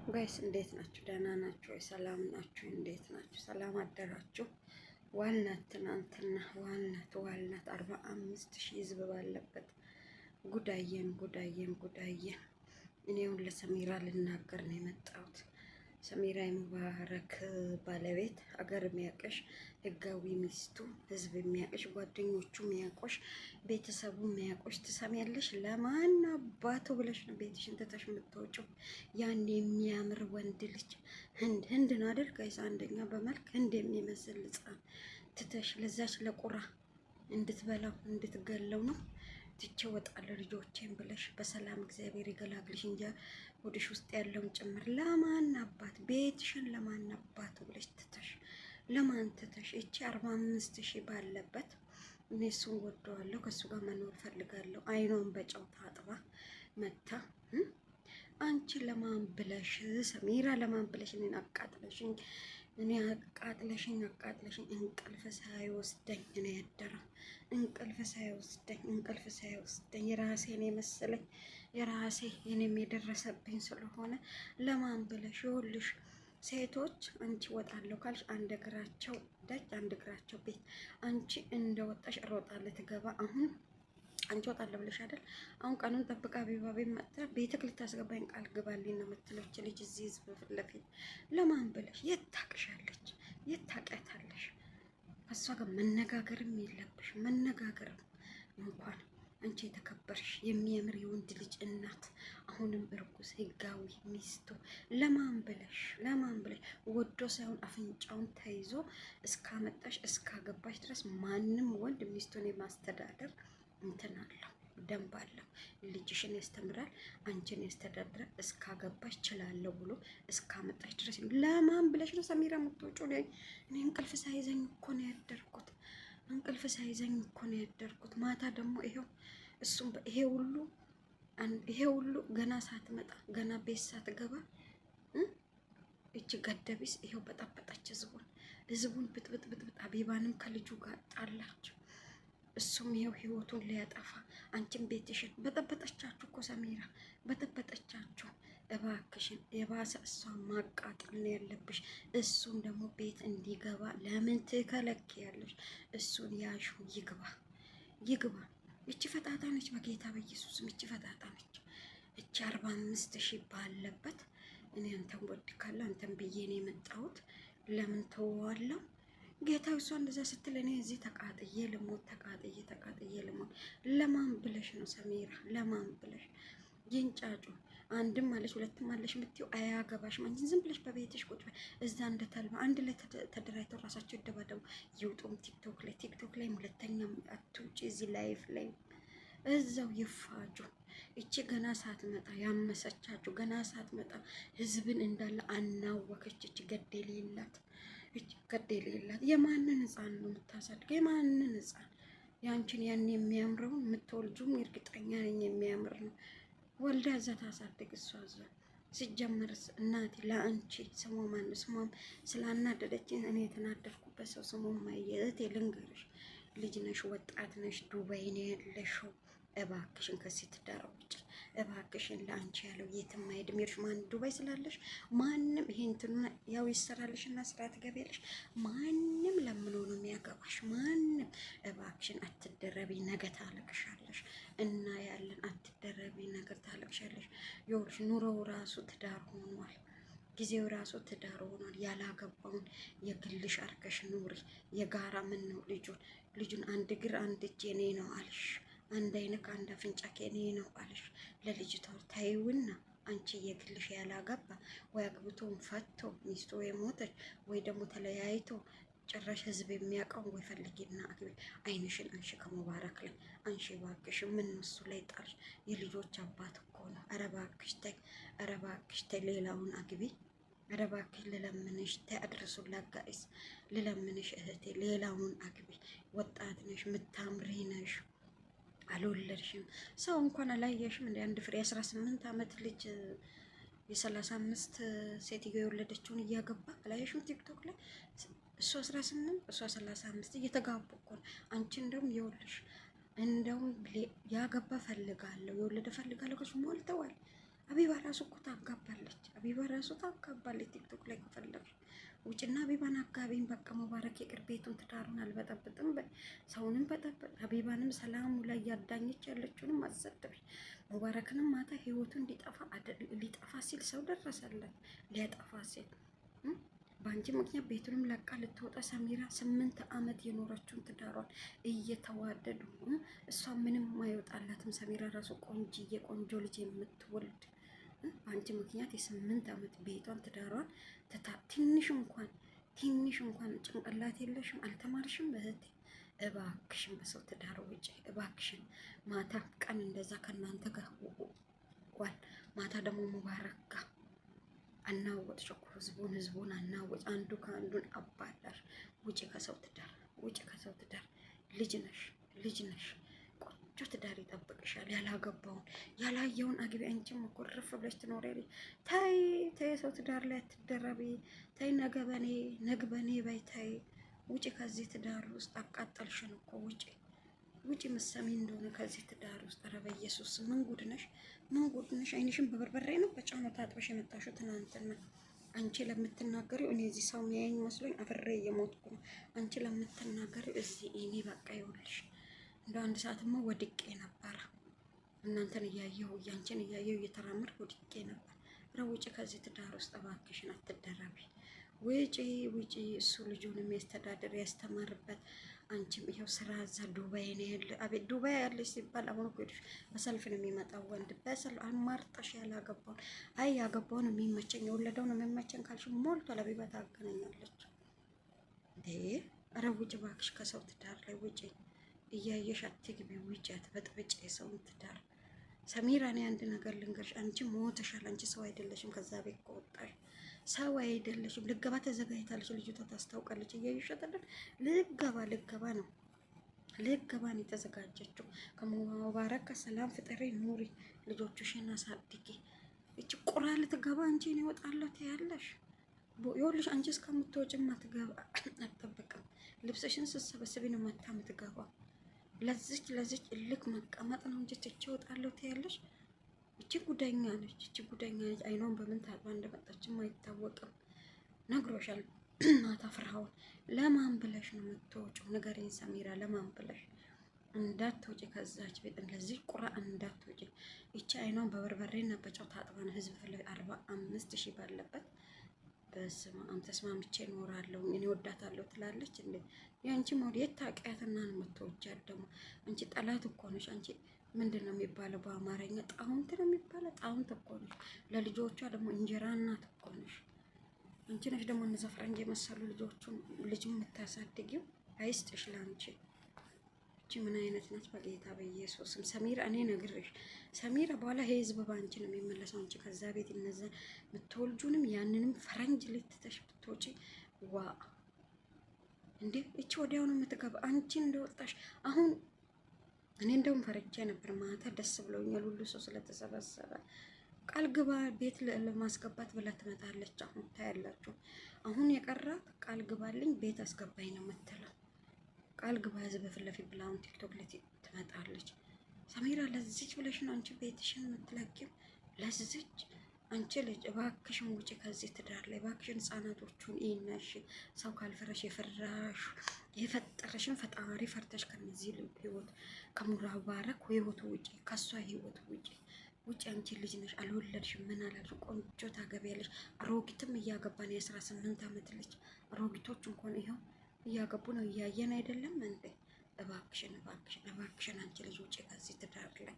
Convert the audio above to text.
ጋይስ እንዴት ናችሁ? ደህና ናችሁ ወይ? ሰላም ናችሁ? እንዴት ናችሁ? ሰላም አደራችሁ? ዋልናት ትናንትና ዋልናት 45,000 ህዝብ ባለበት ጉዳየን። እኔውን ለሰሚራ ልናገር ነው የመጣሁት። ሰሚራ የሙባረክ ባለቤት፣ አገር የሚያቀሽ ህጋዊ ሚስቱ፣ ህዝብ የሚያቀሽ፣ ጓደኞቹ የሚያቆሽ፣ ቤተሰቡ የሚያቆሽ ትሰሚያለሽ? ለማን አባቱ ብለሽ ነው ቤትሽን ትተሽ የምትወጪው? ያን የሚያምር ወንድ ልጅ ህንድ ነው አይደል ጋይስ? አንደኛ በመልክ ህንድ የሚመስል ህፃን ትተሽ ለዛች ለቁራ እንድትበላው እንድትገለው ነው ትቼ ወጣለሁ ልጆቼን ብለሽ በሰላም እግዚአብሔር ይገላግልሽ እንጂ ወድሽ ውስጥ ያለውን ጭምር ለማን አባት ቤትሽን ለማን አባቱ ብለሽ ትተሽ ለማን ትተሽ እቺ 45,000 ባለበት እኔ እሱን ወደዋለሁ፣ ከሱ ጋር መኖር ፈልጋለሁ። አይኗን በጨው ታጥባ መታ አንቺ ለማን ብለሽ ሰሚራ ለማን ብለሽ እኔ አቃጥለሽኝ እንቅልፍ ሳይወስደኝ እኔ ያደረው እንቅልፍ ሳይወስደኝ የራሴን የመሰለኝ የራሴ እኔም የደረሰብኝ ስለሆነ ለማን ብለሽ ይኸውልሽ፣ ሴቶች አንቺ ወጣለሁ ካልሽ አንድ እግራቸው ደጅ አንድ እግራቸው ቤት። አንቺ እንደወጣሽ እሮጣለሁ ትገባ። አሁን አንቺ ወጣለሁ ብለሽ አይደል? አሁን ቀኑን ጠብቃ አቢባቤ መጣ ቤትክ ልታስገባኝ ቃል ግባልኝ ነው የምትለው ልጅ እዚህ ህዝብ ፊት ለፊት። ለማን ብለሽ የት ታቅሻለች? የት ታውቂያታለሽ? ከእሷ ጋር መነጋገርም የለብሽ መነጋገርም እንኳን አንቺ የተከበርሽ የሚያምር የወንድ ልጅ እናት፣ አሁንም እርጉዝ ህጋዊ ሚስቱ ለማን ብለሽ ወዶ ሳይሆን አፍንጫውን ተይዞ እስካመጣሽ እስካገባሽ ድረስ ማንም ወንድ ሚስቱን የማስተዳደር እንትን አለው፣ ደንብ አለው። ልጅሽን ያስተምራል፣ አንቺን ያስተዳድራል። እስካገባሽ ችላለሁ ብሎ እስካመጣሽ ድረስ ለማን ብለሽ ነው ሰሚራ የምትወጪው? እኔ እንቅልፍ ሳይዘኝ እኮ ነው ያደርኩት። ማታ ደግሞ ይሄው እሱም ይሄ ሁሉ ገና ሳትመጣ ገና ቤት ሳትገባ እቺ ገደቢስ ይሄው በጠበጠች ህዝቡን ብጥብጥ አቢባንም ከልጁ ጋር ጣላቸው። እሱም ይሄው ህይወቱን ሊያጠፋ አንቺን ቤትሽን በጠበጠቻችሁ እኮ ሰሚራ በጠበጠቻችሁ። እባክሽን የባሰ እሷን ማቃጠል ነው ያለብሽ። እሱን ደግሞ ቤት እንዲገባ ለምን ትከለክያለሽ? እሱን ያሹ ይግባ። እቺ ፈጣጣ ነች፣ በጌታ በኢየሱስም እቺ ፈጣጣ ነች። እቺ 45,000 ባለበት እኔ አንተን ወድካለሁ አንተን ብዬ ነው የመጣሁት። ለምን ተወዋለሁ? ጌታ እሷ እንደዛ ስትል እኔ እዚህ ተቃጥዬ ልሞት። ለማን ብለሽ ነው ሰሚራ? ለማን ብለሽ ይንጫጩ? አንድም አለሽ ሁለትም አለሽ የምትይው አያገባሽም። አንቺ ዝም ብለሽ በቤትሽ ቁጭ በይ። እዛ እንደተልባ አንድ ላይ ተደራጅተው ራሳቸው ይደባደቡ ይውጡም። ቲክቶክ ላይ ሁለተኛም አትውጪ። እዚህ ላይፍ ላይ እዛው ይፋጁ። እቺ ገና ሳትመጣ ያመሰቻችሁ ገና ሳትመጣ ህዝብን እንዳለ አናወከች። እቺ ገደል የላት የማንን ህፃን ነው የምታሳድገው? የማንን ህፃን? ያንቺን ያን የሚያምረውን የምትወልጁም እርግጠኛ ነኝ የሚያምር ነው። ወልዳ እዛ ታሳድግ። እሷ እዛ ሲጀመርስ እናቴ ለአንቺ ስሟ ማን? ስሟም ስላናደደችን እኔ የተናደድኩበት ሰው ስሟም ማየት ልንገርሽ፣ ልጅ ነሽ፣ ወጣት ነሽ፣ ዱባይ ነው ያለሽው። እባክሽን ከዚህ ትዳር ውጭ እባክሽን። ለአንቺ ያለው የትም አይሄድም። ይርሽ ማን ዱባይ ስላለሽ ማንም ይሄን እንትኑ ያው ይሰራልሽና ስራ ትገቢያለሽ። ማንም ለምኖ ነው የሚያገባሽ ማንም። እባክሽን አትደረቢ፣ ነገ ታለቅሻለሽ እና ያለን አትደረቢ፣ ነገር ታለቅሻለሽ። ይኸውልሽ ኑሮው ራሱ ትዳር ሆኗል። ጊዜው ራሱ ትዳር ሆኗል። ያላገባውን የግልሽ አርገሽ ኑሪ። የጋራ ምን ነው ልጁን አንድ እግር አንድ እጅ የኔ ነው አልሽ። አንድ አይነት ከአንድ አፍንጫ ከኔ ነው አለሽ። ለልጅቷ ታይውና አንቺ የግልሽ ያላገባ ወይ አግብቶን ፈቶ ሚስቱ የሞተች ወይ ደግሞ ተለያይቶ ጭራሽ ህዝብ የሚያውቀው ወይ ፈልጊና አግቢ። አይንሽን አንሺ ከሙባረክ ላይ አንሺ እባክሽ። ምን እሱ ላይ ጣልሽ? የልጆች አባት እኮ ነው። ኧረ እባክሽ ተይ ሌላውን አግቢ። ኧረ እባክሽ ልለምንሽ ተይ፣ አድርሱላት ጋይስ ልለምንሽ እህቴ ሌላውን አግቢ። ወጣት ነሽ፣ ምታምሪ ነሽ፣ አልወለድሽም። ሰው እንኳን አላየሽም እንደ አንድ ፍሬ 18 ዓመት ልጅ የ35 ሴትዮ የወለደችውን እያገባ አላየሽም? ቲክቶክ ላይ እሷ 18 እሷ 35 እየተጋቡ እኮ ነው። አንቺ እንደውም ይኸውልሽ እንደውም ያገባ ፈልጋለሁ የወለደ ፈልጋለሁ ከሱ ሞልተዋል። አቢባ ራሱ እኮ ታጋባለች። አቢባ ራሱ ታጋባለች። ቲክቶክ ላይ ከፈለግሽ ውጭና አቢባን አጋቢን። በቃ ሙባረክ ይቅር፣ ቤቱን ትዳሩን አልበጠብጥም በይ፣ ሰውንም በጠብጥ። አቢባንም ሰላሙ ላይ እያዳኘች ያለችውንም አሰደብሽ። ሙባረክንም ማታ ህይወቱ ሊጠፋ ሲል ሰው ደረሰለት፣ ሊያጠፋ ሲል በአንቺ ምክንያት ቤቱንም ለቃ ልትወጣ ሰሚራ 8 ዓመት የኖረችውን ትዳሯን እየተዋደዱ እሷ ምንም አይወጣላትም። ሰሚራ ራሱ ቆንጆ ልጅ የምትወልድ በአንቺ ምክንያት የ8 ዓመት ቤቷን ትዳሯን ትንሽ እንኳን ጭንቅላት የለሽም፣ አልተማርሽም እህቴ። እባክሽን በሰው ትዳር ውጪ እባክሽን። ማታ ቀን እንደዛ ከእናንተ ጋር ዋል፣ ማታ ደግሞ ሙባረክ ጋር አናወጥሽ እኮ ህዝቡን አናወጥ። አንዱ ከአንዱን አባላሽ። ውጪ ከሰው ትዳር፣ ውጪ ከሰው ትዳር። ልጅ ነሽ። ቆንጆ ትዳር ይጠብቅሻል። ያላገባውን ያላየውን አግቢ። አንቺም እኮ እርፍ ብለሽ ትኖሪያለሽ። ተይ የሰው ትዳር ላይ አትደረቢ። ተይ ነግበኔ በይ። ተይ ውጪ ከዚህ ትዳር ውስጥ። አቃጠልሽን እኮ ውጪ ምሰሚ እንደሆነ ከዚህ ትዳር ውስጥ። ኧረ በኢየሱስ ምን ጉድ ነሽ? አይንሽን በበርበሬ ነው በጨው ነው ታጥበሽ የመጣሽው ትናንትና። አንቺ ለምትናገሪው እኔ እዚህ ሰው የሚያየኝ መስሎኝ አፍሬ እየሞትኩ ነው። አንቺ ለምትናገሪው እዚህ እኔ በቃ ይኸውልሽ እንደ አንድ ሰዓትማ ወድቄ ነበረ። እናንተን እያየሁ አንቺን እያየሁ እየተራመድኩ ወድቄ ነበር። ኧረ ውጪ ከዚህ ትዳር ውስጥ እባክሽን፣ አትደረቢ። ውጪ። እሱ ልጁን የሚያስተዳድር ያስተማርበት። አንቺም ይኸው ስራ እዛ ዱባይ ነው ያለ። አቤት ዱባይ ያለች ሲባል አሁን እኮ በሰልፍ ነው የሚመጣው ወንድ። በሰልፍ አማርጠሽ ያላገባውን አይ ያገባውን የሚመቸኝ የወለደውን የሚመቸኝ ካልሽ ሞልቷል። አቢባ ታገናኛለች እንዴ? ኧረ ውጪ እባክሽ ከሰው ትዳር ላይ ውጪ። እያየሽ አትግቢ፣ ውጪ፣ አትበጥብጪ የሰውን ትዳር። ሰሚራ እኔ አንድ ነገር ልንገርሽ፣ አንቺ ሞተሻል። አንቺ ሰው አይደለሽም። ከዛ ቤት ከወጣሽ ሰው አይደለሽም። ልገባ ተዘጋጅታለች ልጅቷ ታስታውቃለች። እያየሽ አይደል? ልገባ ነው የተዘጋጀችው። ከሙባረክ ከሰላም ፍጠሬ ኑሪ፣ ልጆችሽን አሳድጊ። እቺ ቁራ ልትገባ አንቺ ነው ይወጣለው ትያለሽ። ይኸውልሽ አንቺ እስከምትወጪም አትጠብቅም። ልብስሽን ስትሰበስቢ ነው መታ የምትገባው። ለዚች እልክ መቀመጥ ነው እንጂ ትቼ እወጣለሁ ትያለሽ። እቺ ጉደኛ ነች። አይኗን በምን ታጥባ እንደመጣችም አይታወቅም። ነግሮሻል ማታ ፍርሃውን። ለማን ብለሽ ነው የምትወጪው? ንገሪኝ ሰሚራ፣ ለማን ብለሽ? እንዳትወጪ ከዛች ቤት፣ ለዚህ ቁራ እንዳትወጪ። እቺ አይኗን በበርበሬና በጨው ታጥባ ነው ህዝብ ፍለ 45,000 ባለበት በስመ አብ ተስማምቼ እኖራለሁ እኔ ወዳታለሁ ትላለች እንዴ? የአንቺ ሞዴት ታውቂያትና ነው የምትወጃት። ደግሞ አንቺ ጠላት እኮ ነሽ። አንቺ ምንድን ነው የሚባለው በአማርኛ? ጣውንት ነው የሚባለው። ጣውንት እኮ ነሽ። ለልጆቿ ደግሞ እንጀራ እናት እኮ ነሽ። አንቺ ነሽ ደግሞ እነዛ ፈረንጅ የመሰሉ ልጅ የምታሳድጊው። አይስጥሽ ለአንቺ። እቺ ምን አይነት ናት? በጌታ በኢየሱስም ሰሚራ፣ እኔ ነግሬሽ ሰሚራ፣ በኋላ ህዝብ በአንቺ ነው የሚመለሰው። አንቺ ከዛ ቤት እነዛ የምትወልጁንም ያንንም ፈረንጅ ልትተሽ ብትወጪ ዋ እንዴ! እቺ ወዲያው ነው የምትገባ። አንቺ እንደወጣሽ አሁን እኔ እንደውም ፈርቼ ነበር። ማታ ደስ ብሎኛል፣ ሁሉ ሰው ስለተሰበሰበ። ቃል ግባ ቤት ለማስገባት ብላ ትመጣለች። አሁን ታያላችሁ። አሁን የቀራት ቃል ግባልኝ ቤት አስገባኝ ነው የምትለው። ቃል ግባ ህዝብ ፊት ለፊት ብላ አሁን ቲክቶክ ላይ ትመጣለች። ሰሚራ ለዚች ብለሽ ነው አንቺ ቤትሽን የምትለቂው? ለዚች አንቺ ልጅ እባክሽን ውጪ ከዚህ ትዳር ላይ እባክሽን። ህጻናቶቹን ይነሽ። ሰው ካልፈረሽ የፈጠረሽን ፈጣሪ ፈርተሽ ከነዚህ ህይወት ከሙባረክ ህይወቱ ውጪ፣ ከሷ ህይወት ውጪ። አንቺ ልጅ ነሽ፣ አልወለድሽም። ምን አላልሽ? ቆንጆ ታገቢያለሽ። አሮጊትም እያገባን የ18 ዓመት ልጅ አሮጊቶች እንኳን ይኸው እያገቡ ነው። እያየን አይደለም እንዴ? እባክሽን አንቺ ልጅ ውጪ ከዚህ ትዳር ላይ።